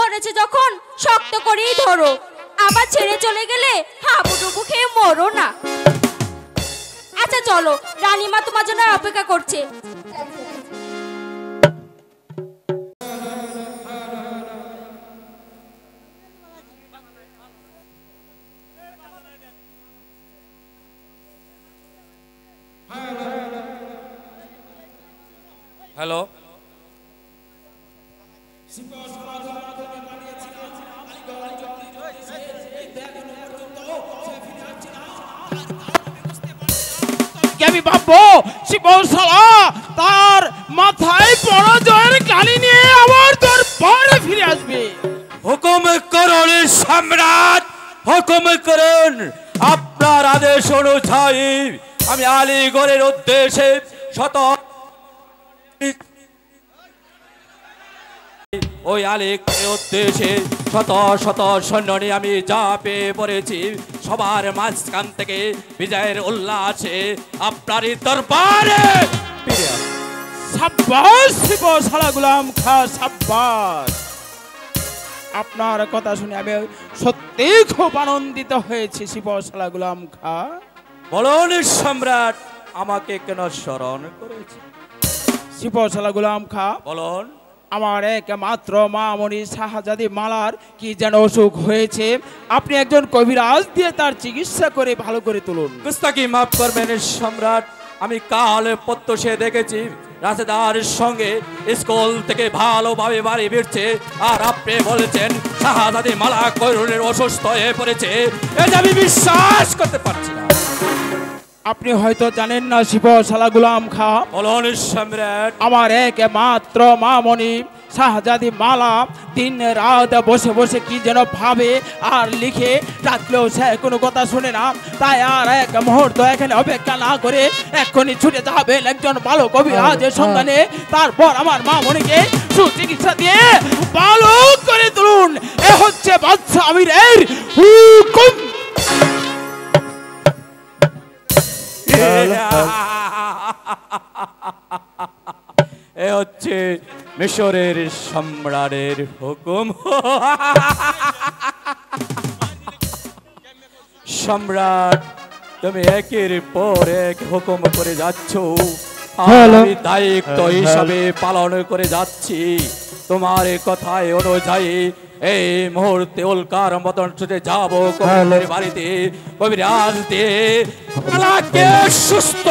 ধরেছে যখন শক্ত করেই ধরো, আবার ছেড়ে চলে গেলে হাবুডুবু খেয়ে মরো না। আচ্ছা চলো, রানীমা তোমার জন্য অপেক্ষা করছে। হ্যালো, আমি ভাববো শিবশালা তার মাথায় পরাজয়ের কালি নিয়ে আবার দরবারে ফিরে আসবে। হুকুম করুন সম্রাট, হুকুম করুন। আপনার আদেশ অনুযায়ী আমি আলীগড়ের উদ্দেশ্যে ওই আলীগড়ের উদ্দেশ্যে শত শত সৈন্য নিয়ে আমি যা পেয়ে পড়েছি, সবার মাঝখান থেকে বিজয়ের উল্লাসে আপনারই দরবারে ফিরে আসি। সাব্বাস শিবশালা গোলাম খা, সাব্বাস। আপনার কথা শুনে আমি সত্যি খুব আনন্দিত হয়েছি শিবশালা গোলাম খা। বলুন সম্রাট, আমাকে কেন স্মরণ করেছে? শিবশালা গোলাম খা, বলুন। আমার একমাত্র মামনি শাহজাদি মালার কি যেন অসুখ হয়েছে, আপনি একজন কবিরাজ দিয়ে তার চিকিৎসা করে ভালো করে তুলুন। গুস্তাখি মাফ করবেন সম্রাট, আমি কাল প্রত্যক্ষে দেখেছি রাজদার সঙ্গে স্কুল থেকে ভালোভাবে বাড়ি ফিরছে, আর আপনি বলেছেন শাহজাদি মালা করুণের অসুস্থ হয়ে পড়েছে। এটা আমি বিশ্বাস করতে পারছি না। আপনি হয়তো জানেন না শিবশালা গোলাম খা, বলুন সম্রাট। আমার একমাত্র মামনি শাহজাদি মালা দিন রাত বসে বসে কি যেন ভাবে আর লিখে, রাত্রেও সে কোনো কথা শুনে না। তাই আর এক মুহূর্ত এখানে অপেক্ষা না করে এক্ষুনি ছুটে যাবেন একজন ভালো কবিরাজের সন্ধানে, তারপর আমার মামনিকে সুচিকিৎসা দিয়ে ভালো করে তুলুন। এ হচ্ছে বাদশা আমিরের হুকুম। এ হচ্ছে মিশরের সম্রাটের হুকুম। সম্রাট, তুমি একের পর এক হুকুম করে যাচ্ছ, আমি দায়িত্ব হিসাবে পালন করে যাচ্ছি। তোমার কথায় অনুযায়ী এই মুহূর্তে উল্কার মতন ছুটে যাবো কবিরের বাড়িতে, কবিরাজ দিয়ে মালাকে সুস্থ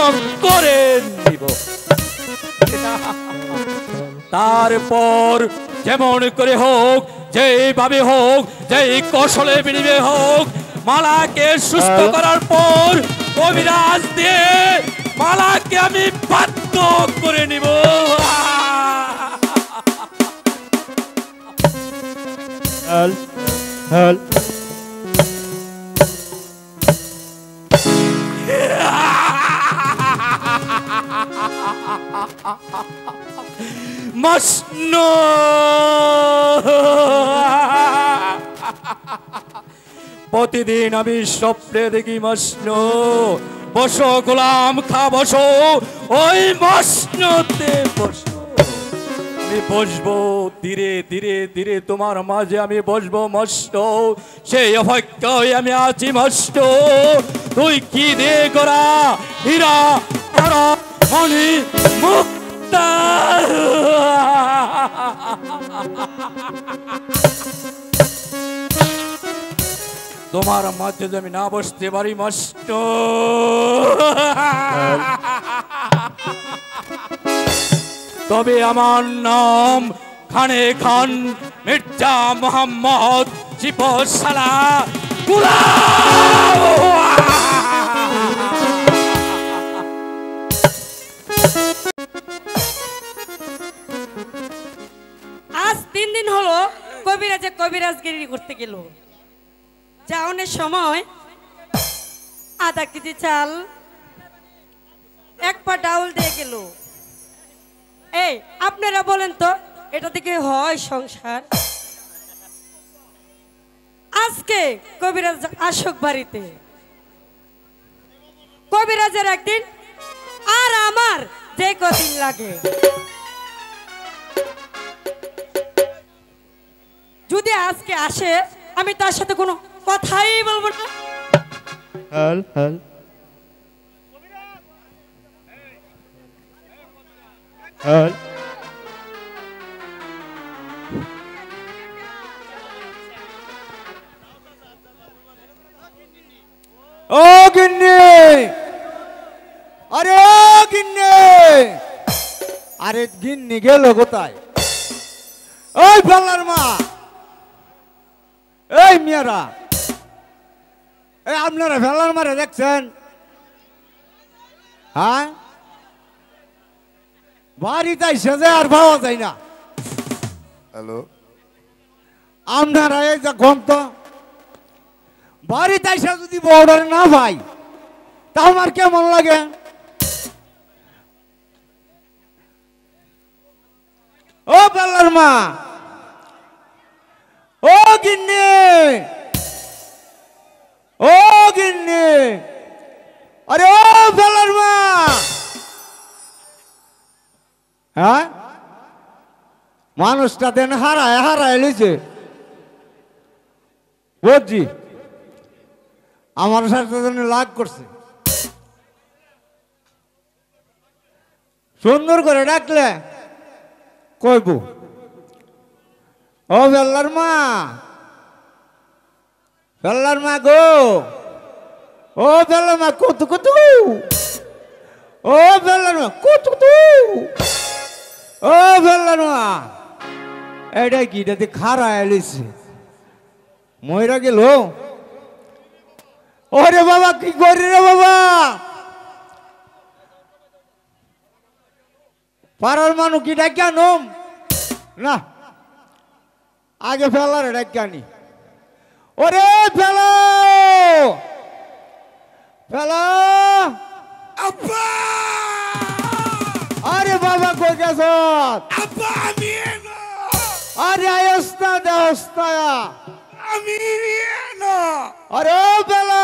করে নিব। তারপর যেমন করে হোক, যেভাবে হোক, যেই কৌশলে বিনিময়ে হোক, মালাকে সুস্থ করার পর কবিরাজ দিয়ে মালাকে আমি বাধ্য করে নিব। মসনু, প্রতিদিন আমি স্বপ্নে দেখি মসনু, বসো গোলাম খা, বসো ওই মসনুতে বসো। আমি বসবো ধীরে ধীরে ধীরে তোমার মাঝে, আমি বসবো মসনু, সেই অপেক্ষায় আমি আছি মসনু। তুই কি দে গোরা হীরা মণি মুক্তা, তোমার মাঝে আমি না বসতে পারি মস্ত, তবে আমার নাম খানে খান মির্জা মোহাম্মদ শিবশালা গোলাম। আজ 3 দিন হলো কবিরাজে কবিরাজগিরি করতে গেল। যাওয়ার সময় আধা কেজি চাল, 1 পা ডাউল দিয়ে গেল। এই আপনারা বলেন তো, এটা থেকে হয় সংসার? আজকে কবিরাজ আসুক বাড়িতে, কবিরাজের একদিন আর আমার যে কদিন লাগে। যদি আজকে আসে আমি তার সাথে কোনো কথাই বলবো না। হ্যাল হ্যাল হ্যাল ও গিন্নি, আরে ও গিন্নি, আরে গিন্নি গেল কোথায়? ওই পাল্লার মা, এই মিয়ারা, এই আপনারা ফেলার মারে দেখছেন? হ্যাঁ, বাড়িতে সেজে আর পাওয়া যায় না। হ্যালো, আপনারা এই যে গন্ত বাড়িতে এসে যদি বর্ডার না পাই তা আমার কেমন লাগে? ও পাল্লার মা, ও গিন্নি, ও গিন্নি, আরে ও পাল্লার মা। হ্যাঁ, মানুষটা দেন হারায় হারায় লিছে বুঝছি, আমার সাথে লাগ করছে। সুন্দর করে ডাকলে কইব, ও বেল্লার মা, বেল্লার মা গো, ও বেল্লার মা কত কত, ও বেল্লার মা কত কত, ও বেল্লার মা। এটা কি, এটা খারা এলিছে ময়রা গেল। ওরে বাবা কি করি রে বাবা, পাড়ার মানুষ কি ডাকিয়া নম না, আগে ফেলার ডাকিয়া নি। ওরে ফেলো ফেলো, আব্বা, আরে বাবা কই গেছ? আব্বা আমি এনো, আরে আয়স্তা দেহস্তা, আমি এনো, আরে ও ফেলা,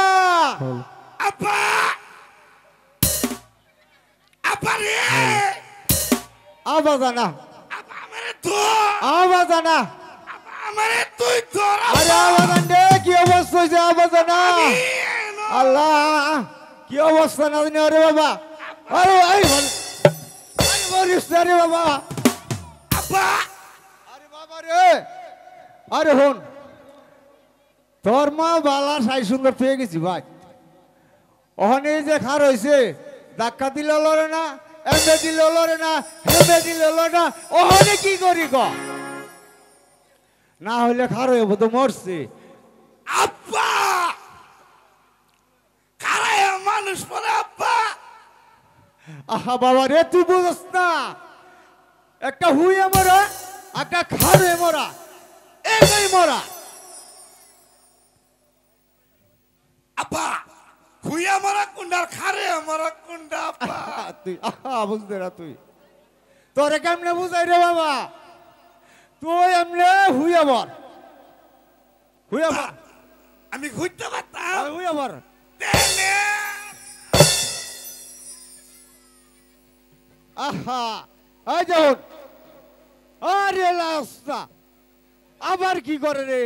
আব্বা, আব্বা রে, আবাজ না, আব্বা আমারে ধর, আবাজ না, আব্বা আমারে তুই ধর, আরে আবাজ রে, কি অবস্থা হয়েছে? আবাজ না, এনো, আল্লাহ কি অবস্থা না জানি। আরে বাবা, আরে আরে মরিস না রে বাবা, আব্বা, আরে বাবা রে, আরে হন তোর মা বালা সাই সুন্দর পেয়ে গেছি ভাই। ওখানে যে খার হয়েছে, ধাক্কা দিলে লড়ে না, এমবে দিলে লড়ে না, হেমে দিলে লড়ে না, ওখানে কি করি ক? না হইলে খার হয়ে তো মরছে। আব্বা, কারায় মানুষ পরে আব্বা, আহা বাবা রে, তুই বুঝস না, একটা হুইয়ে মরা, একটা খারে মরা, এই মরা। আব্বা হুইয়া মারা কুন্ডার খারে মারা কুন্ডা আব্বা, তুই আহা বুঝতে না, তুই তোরে কেমনে বুঝাই রে বাবা? তুই এমনে হুইয়ে মর, হুইয়ে মর, আমি ঘুরতে পারতাম হুইয়ে মর। তেনে আহা এই যখন, আরে লাস্তা আবার কি করে রে?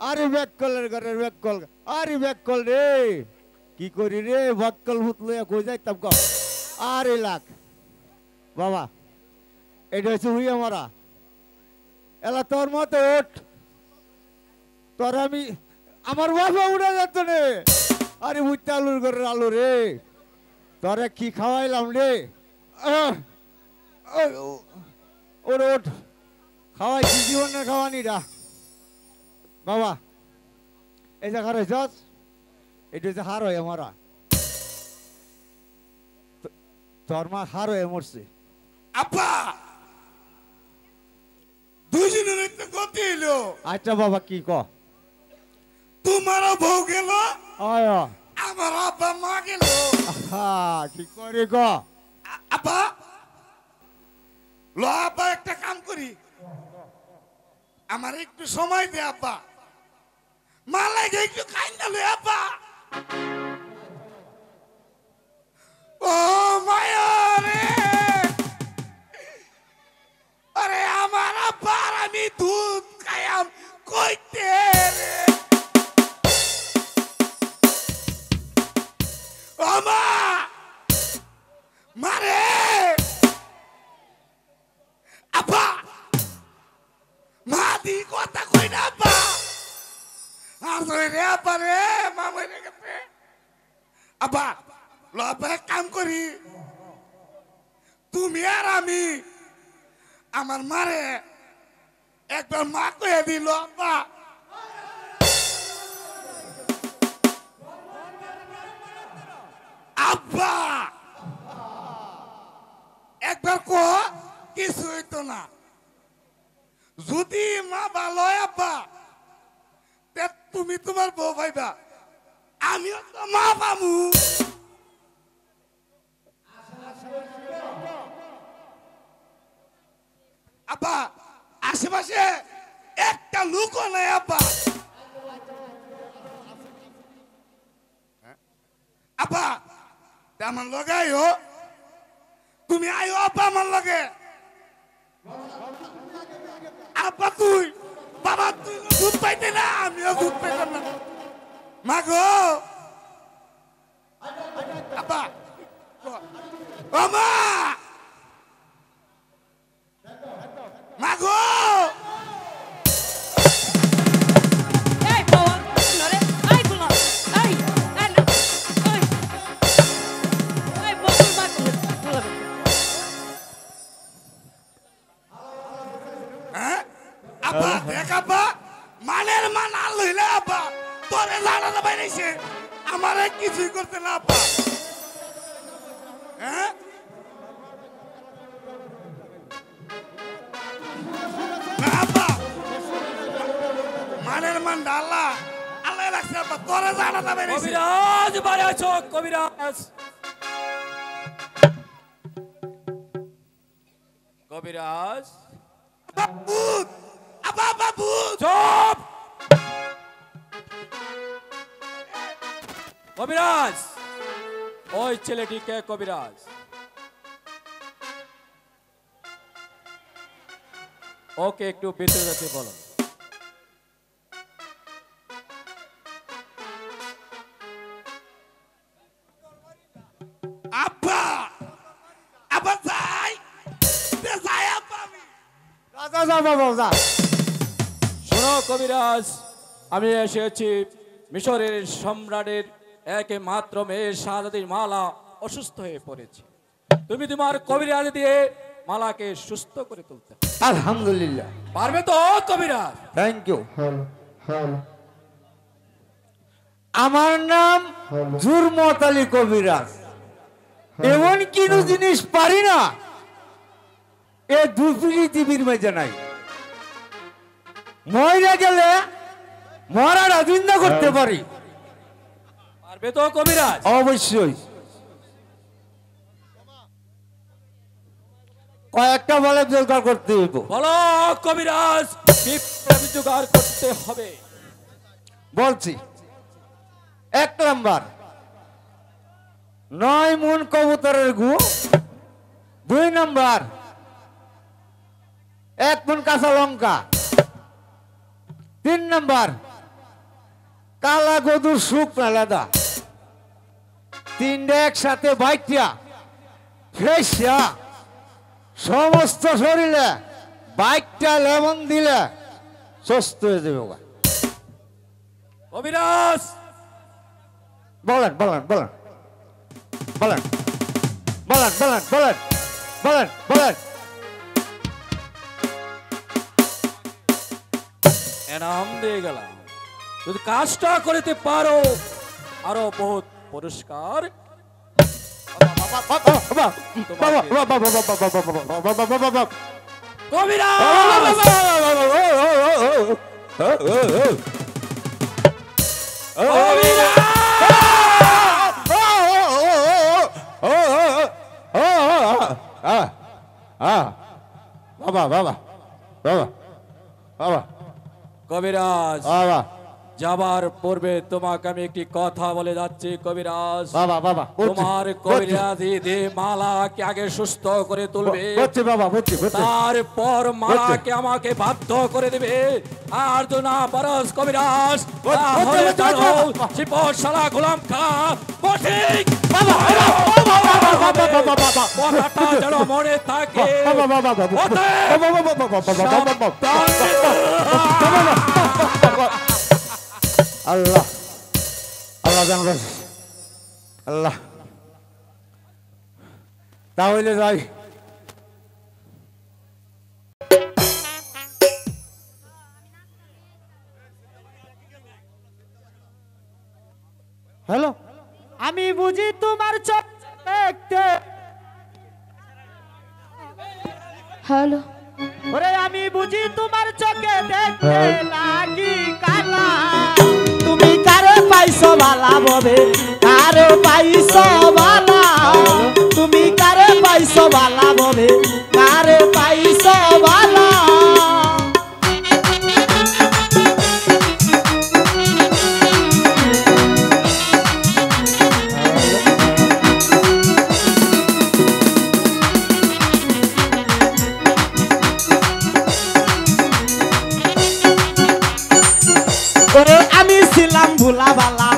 আরে ব্যাককলের ঘরের ব্যাককল, আরে ব্যাককল রে, কি করি রে? ব্যাককল ভূত লইয়া কই যাইতাম ক? আরে লাখ বাবা, এটা হচ্ছে হুইয়া মারা। এলা তোর মতো ওঠ, তোর আমি আমার বাবা উড়ে যেত রে। আরে উঠতে আলুর ঘরের আলু রে, তোরে কি খাওয়াইলাম রে? ওর ওঠ, খাওয়াই কি জীবনের খাওয়ানি রা বাবা। এই যে খার হয়েছ, এটা হচ্ছে হার হয়ে মরা, তোর মা হার হয়ে মরছে। আব্বা দুজনের একটা গতি এলো, আচ্ছা বাবা কি ক? তোমারও বউ গেল, আয় আমার আব্বা মা গেল। কি করে ক? আব্বা ল আব্বা একটা কাম করি, আমার একটু সময় দে আব্বা, মা লাগে একটু কাইন্দা লই আব্বা। ও মায়া রে, আরে আমার আব্বার আমি দুধ দি কথা কই না আব্বা আসলে রে আব্বা রে মা মরে গেছে আব্বা ল আব্বা এক কাম করি তুমি আর আমি আমার মারে একবার মা কয়ে দিল আব্বা আব্বা একবার কো কিছু হইতো না যদি মা ভালো আব্বা তে তুমি তোমার বউ ভাইবা আমিও তো মা পামু আব্বা আশেপাশে একটা লোকও নাই আব্বা আব্বা আমার লগে আইও তুমি আইও আব্বা আমার লগে আব্বা তুই বাবা তুই দুধ পাইতে না আমিও দুধ পাইতাম না মা গো আব্বা ও মা মা গো এই বাবা নরে এই গুলো এই এই না এই বকুল মা হ্যাঁ আব্বা দেখ আব্বা মানের মান আর লইলে আব্বা তোরে জানাতে বাইরেছে আমারে কিছুই করতে না আব্বা হ্যাঁ না আব্বা মানের মান ডালা আল্লাহ রাখছে আব্বা তোরে জানাতে বাইরেছে কবিরাজ বাড়ি আছো কবিরাজ কবিরাজ ভূত আব্বা আব্বা ভূত চুপ কবিরাজ ওই ছেলেটিকে কবিরাজ ওকে একটু ভিতরে যেতে বলো আব্বা আব্বা যাই যাই আব্বা আমি যা যা বাবা যা শোনো কবিরাজ আমি এসেছি মিশরের সম্রাটের একমাত্র মেয়ে শাহজাদির মালা অসুস্থ হয়ে পড়েছে তুমি তোমার কবিরাজ দিয়ে মালাকে সুস্থ করে তুলতে আলহামদুলিল্লাহ পারবে তো কবিরাজ থ্যাংক ইউ আমার নাম জুরমত আলী কবিরাজ এমন কিনু জিনিস পারি না এ দু পৃথিবীর মাঝে নাই মরে গেলে মরার জিন্দা করতে পারি পারবে তো কবিরাজ অবশ্যই কয়েকটা বলে জোগাড় করতে হইব বলো কবিরাজ কি প্রবি জোগাড় করতে হবে বলছি 1 নাম্বার 9 মন কবুতরের গু 2 নাম্বার 1 মন কাঁচা লঙ্কা 3 নাম্বার কালা গদুর শুকনা লেদা 3টা একসাথে বাইটিয়া ফ্রেশিয়া সমস্ত শরীরে বাইকটা লেমন দিলে সুস্থ হয়ে যাবে কবিরাজ বলেন বলেন বলেন বলেন বলেন বলেন বলেন বলেন বলেন এনাম দিয়ে গেলাম যদি কাজটা করিতে পারো আরো বহুত পুরস্কার বাবা বাবা বাবা বাবা কবিরাজ বাবা যাবার পূর্বে তোমাকে আমি একটি কথা বলে যাচ্ছি কবিরাজ বাবা বাবা তোমার কবিরাজি দে মালাকে আগে সুস্থ করে তুলবে বুঝছি বাবা বুঝছি বুঝছি তারপর মালাকে আমাকে বাধ্য করে দেবে আর তো না পারস কবিরাজ তাহলে জানো শিবশালা গোলাম খা সঠিক কথাটা যেন মনে থাকে আল্লাহ আল্লাহ জানবেন আল্লাহ তাহলে যাই হ্যালো আমি বুঝি তোমার চোখ দেখতে হ্যালো ওরে আমি বুঝি তোমার চোখে দেখতে লাগি কালা তুমি কারে পাইছো বালা ববে কারে পাইছো বালা তুমি কারে পাইছো বালা ববে কারে পাইছো বালা ওরে আমি ছিলাম ভোলা বালা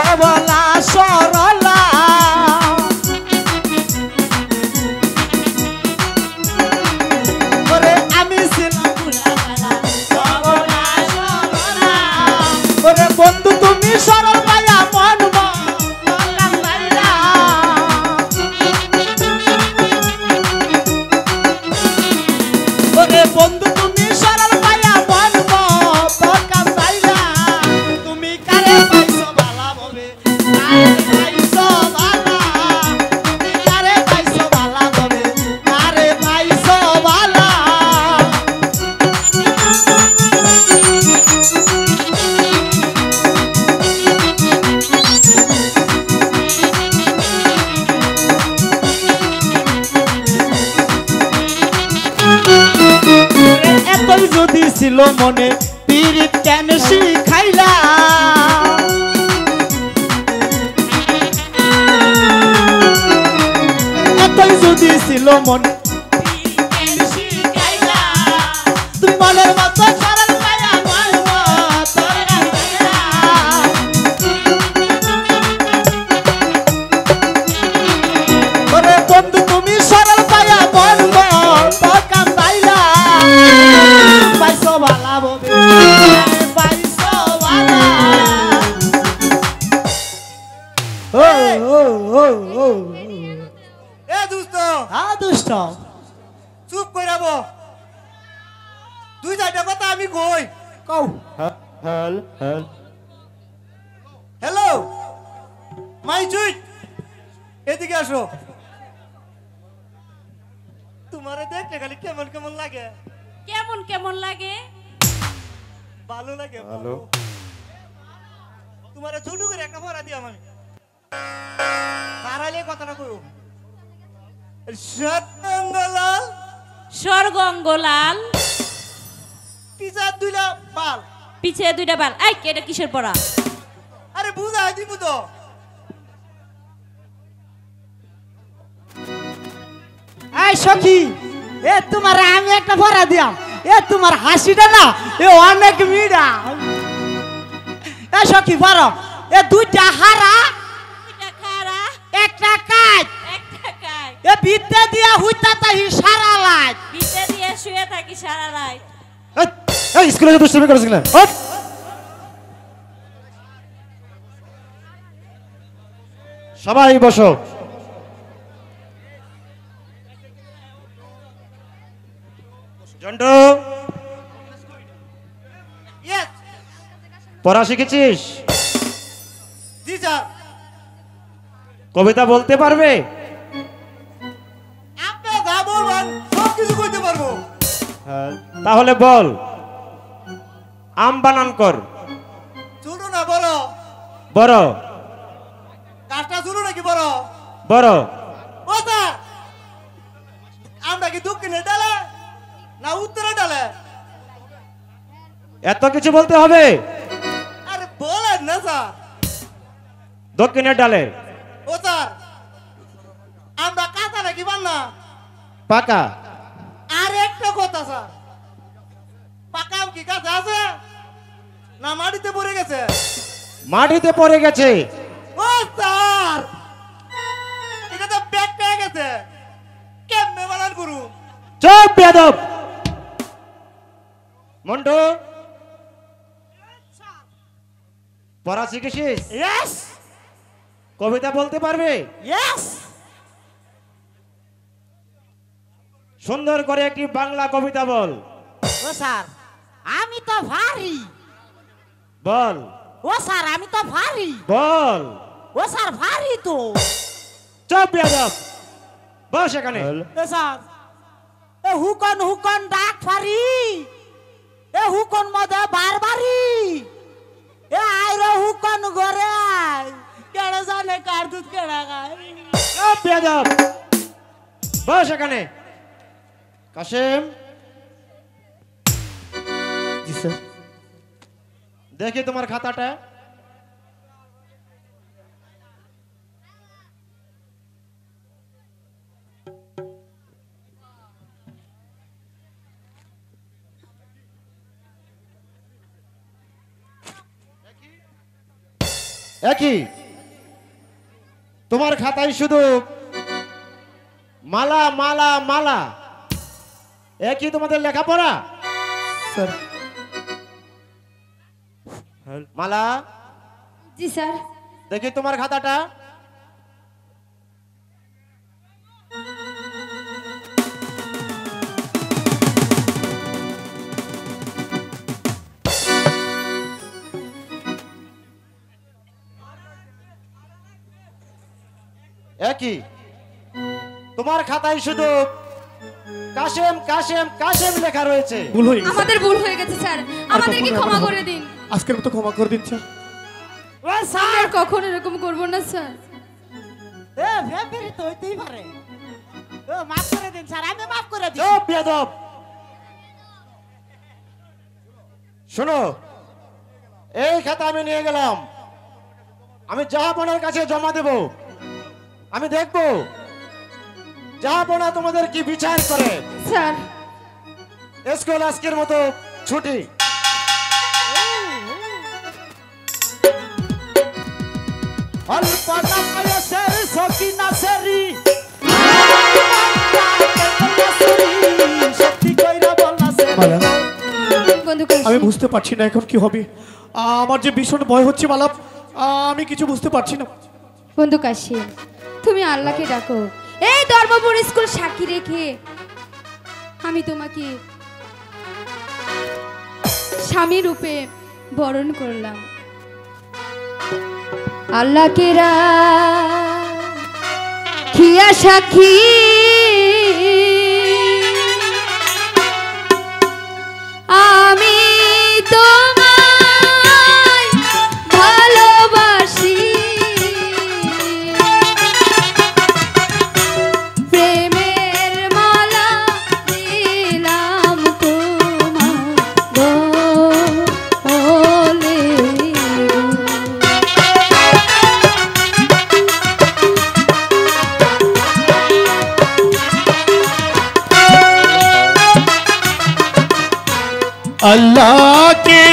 অবলা সরলা ওরে আমি ছিলাম ভোলা বালা অবলা সরলা ওরে বন্ধু তুমি সরল পায়া মন মন মাইরা ওরে বন্ধু তুমি সরল পায়া মন মন মাইরা তুমি কারে পাইছো বালা ববে কারে পাইছো বালা তুমি কারে পাইছো বালা ববে কারে পাইছো বালা এতই যদি ছিল মনে পীড়িত কেন শিখাইলা এতই যদি ছিল মনে পীড়িত কেন শিখাইলা তুমি মনের মতো সরল পায়া বলব তোর গাইলা ওরে বন্ধু তুমি সরল পায়া বলব তোর কান্দাইলা পাইছো বালা ববে পাইছো বালা ও ও ও ও এ দোস্ত দুষ্ট চুপ করে যাবো তুই যাইটা কথা আমি কই কও হেল হেল হ্যালো মাই জুইট এদিকে আসো তোমারে দেখতে খালি কেমন কেমন লাগে কেমন কেমন লাগে ভালো লাগে ভালো তোমারে ছোট করে একটা ভরা দিয়াম আমি তারাইলে কথাটা কইও সত্যঙ্গলাল স্বর্গঙ্গলাল পিজা দুইলা পাল পিছে দুইটা বাল এই এটা কিসের পড়া আরে বুঝাই দিমু তো এই সখী এ তোমার আমি একটা ভরা দিয়াম এ তোমার হাসিটা না এ অনেক মিডা এ সখী ভরো এ দুইটা হারা দুইটা খারা একটা কাজ একটা কাজ এ বিদ্যা দিয়া হুইতা তাহি সারা লাজ বিতে দিয়ে শুয়ে থাকি সারা রাত এই স্কুলে দুষ্টুমি করেছিস না সবাই বসো জন্টু পড়া শিখেছিস জি স্যার কবিতা বলতে পারবে আপনি যা বলবেন সব কিছু কইতে পারবো তাহলে বল আম বানান কর ছোট না বড় বড় কাজটা ছোট নাকি বড় বড় ও স্যার আমরা কি দক্ষিণে ডালে না উত্তরে ডালে এত কিছু বলতে হবে আরে বলেন না স্যার দক্ষিণের ডালে ও স্যার আমরা কাঁচা নাকি বান্না পাকা আর একটা কথা স্যার পাকা আম কি কাঁচা আছে না মাটিতে পড়ে গেছে মাটিতে পড়ে গেছে ও স্যার এটা তো ব্যাগ পেয়ে গেছে কেমনে বানান করু চুপ বেয়াদব মন্টু পড়া শিখেছিস? ইয়েস কবিতা বলতে পারবে? ইয়েস সুন্দর করে একটি বাংলা কবিতা বল। ও স্যার আমি তো ভারী। বল। ও স্যার আমি তো ভারী। বল। ও স্যার ভারী তো। চুপ বেয়াদব, বস এখানে। এ স্যার এ হুকন ডাক ফারি, এ হুকন মদে বারবারি, এ আইরো হুকন ঘরে আয়, কেড়ে জানে কার দুধ কেড়া খায়। চুপ বেয়াদব, বস এখানে। কাশেম। জি স্যার। দেখি তোমার খাতাটা। একই তোমার খাতায় শুধু মালা মালা মালা, একই তোমাদের লেখাপড়া? স্যার। মালা জি স্যার। দেখি তোমার খাতাটা। একই তোমার খাতায় শুধু কাশেম কাশেম কাশেম লেখা রয়েছে। ভুল হয়ে গেছে, আমাদের ভুল হয়ে গেছে স্যার, আমাদেরকে কখনো ক্ষমা এমন করে দিন। আজকের মতো ক্ষমা করে দিন স্যার। ও আমি স্যার আর কখনো এরকম করবো না স্যার। এ ভেম্পেরি তো হইতেই পারে। ও মাফ করে দিন স্যার, আমি মাফ করে দিই। চুপ বেয়াদব। শোনো, এই খাতা আমি নিয়ে গেলাম, আমি জাহাপনার কাছে জমা দেব। আমি দেখব জাহাপনা তোমাদের কি বিচার করে। স্যার স্কুল আজকের মতো ছুটি। অল্পনা বয়সের সকিনা সেরি, সত্যি কইরা বলনা সেরি। মালা, বন্ধু কাশি, আমি বুঝতে পারছি না এখন কি হবে। আমার যে ভীষণ ভয় হচ্ছে মালা, আমি কিছু বুঝতে পারছি না। বন্ধু কাশি, তুমি আল্লাহকে ডাকো। এই ধর্মপুর স্কুল সাক্ষী রেখে আমি তোমাকে স্বামী রূপে বরণ করলাম। আল্লাহকে রাখিয়া সাক্ষী আমি তোমায় ভালোবাসি, প্রেমের মালা দিলাম তোমার গলে। अल्लाह के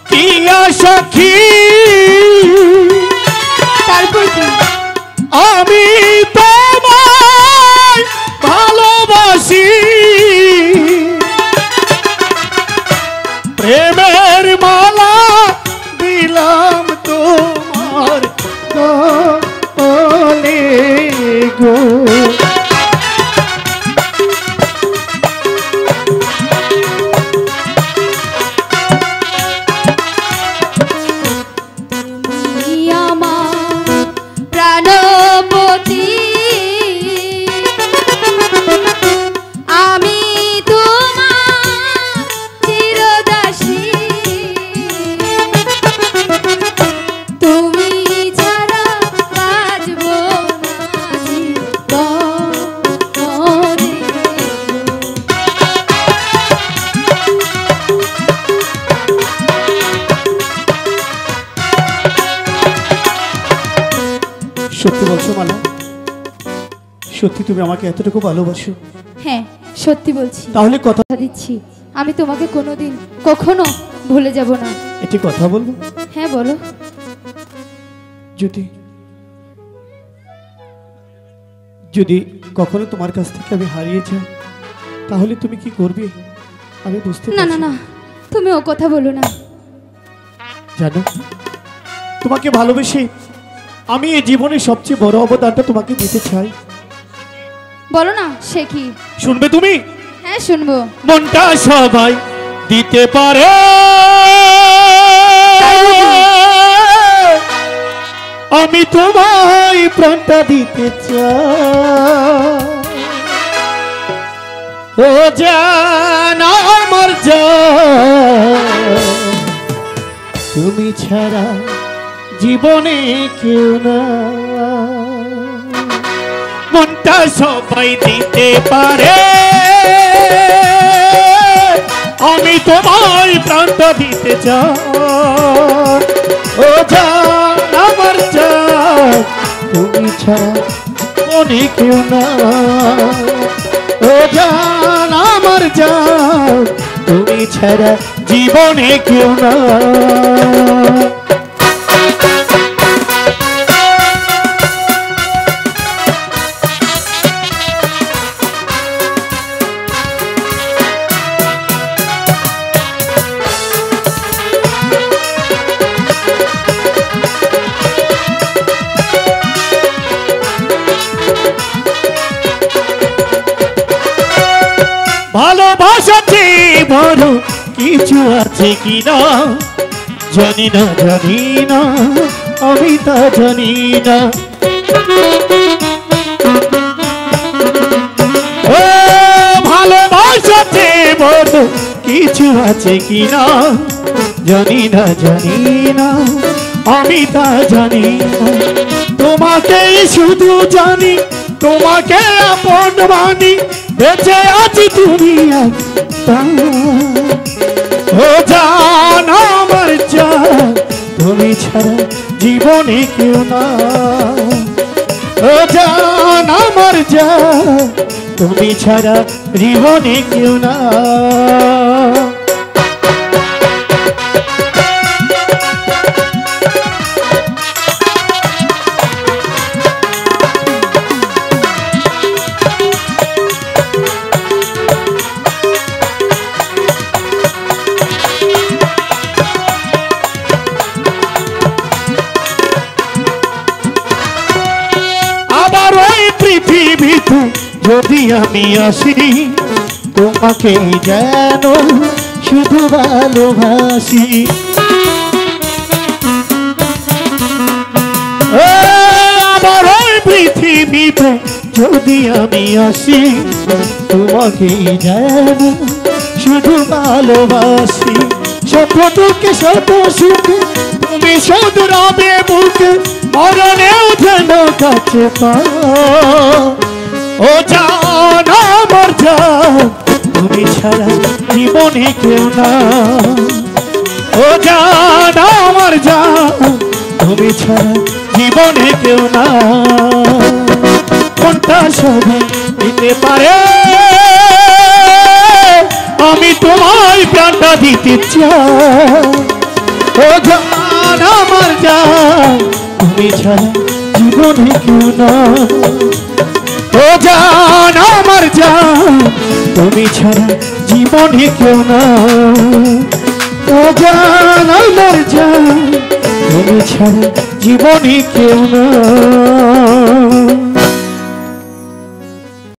किया सखी তারপর কি? আমি তোমায় ভালোবাসি, প্রেমের মালা দিলাম তোমার গলে গো। তুমি আমার প্রাণপতি, আমি তোমার চিরদাসী, তুমি ছাড়া বাঁচব না জীবনে। সত্যি বলছো মালা? সত্যি তুমি আমাকে এতটুকু ভালোবাসো? হ্যাঁ সত্যি বলছি, তাহলে কথা কথা দিচ্ছি আমি তোমাকে কোনোদিন কখনো ভুলে যাব না। একটি কথা বলবো? হ্যাঁ বলো। যদি যদি কখনো তোমার কাছ থেকে আমি হারিয়ে যাই, তাহলে তুমি কি করবে আমি বুঝতে না পারছি না না, তুমি ও কথা বলো না। জানো, তোমাকে ভালোবেসে আমি এই জীবনের সবচেয়ে বড় অবদানটা তোমাকে দিতে চাই। বলো না সে কি? শুনবে তুমি? হ্যাঁ শুনবো। মনটা সবাই দিতে পারে, আমি তোমায় প্রাণটা দিতে চাই। ও জান আমার জান, তুমি ছাড়া জীবনে কেউ না। মনটা সবাই দিতে পারে, আমি তোমায় প্রাণটা দিতে চাই। ও জান আমার জান, তুমি ছাড়া জীবনে কেউ না। ও জান আমার জান, তুমি ছাড়া জীবনে কেউ না। ভালোবাসাতে বড় কিছু আছে কিনা জানি না, জানি না, আমি তা জানি না। ও ভালোবাসাতে বড় কিছু আছে কিনা জানি না, জানি না, আমি তা জানি না। তোমাকে শুধু জানি, তোমাকে আপন মানি, বেঁচে আছি তুমি ও জান আমার জান, তুমি ছাড়া জীবনে কেউ না। ও জান আমার জান, তুমি ছাড়া জীবনে কেউ না। পৃথিবীতে যদি আমি আসি, তোমাকে যেন শুধু ভালোবাসি। আবার ওই পৃথিবীতে যদি আমি আসি, তোমাকে যেন শুধু ভালোবাসি। শত দুঃখে শত সুখে তুমি শুধু রবে বুকে, মরণেও যেন কাছে পাও। ও জান আমার জান, তুমি ছাড়া জীবনে কেউ না। ও জান আমার জান, তুমি ছাড়া জীবনে কেউ না। কোনটা সবাই দিতে পারে, আমি তোমায় প্রাণটা দিতে চাই। ও জান আমার জান, তুমি ছাড়া জীবনে কেউ না। ও জান আমার জান, তুমি ছাড়া জীবনে কেউ না। ও জান আমার জান, তুমি ছাড়া জীবনে কেউ না।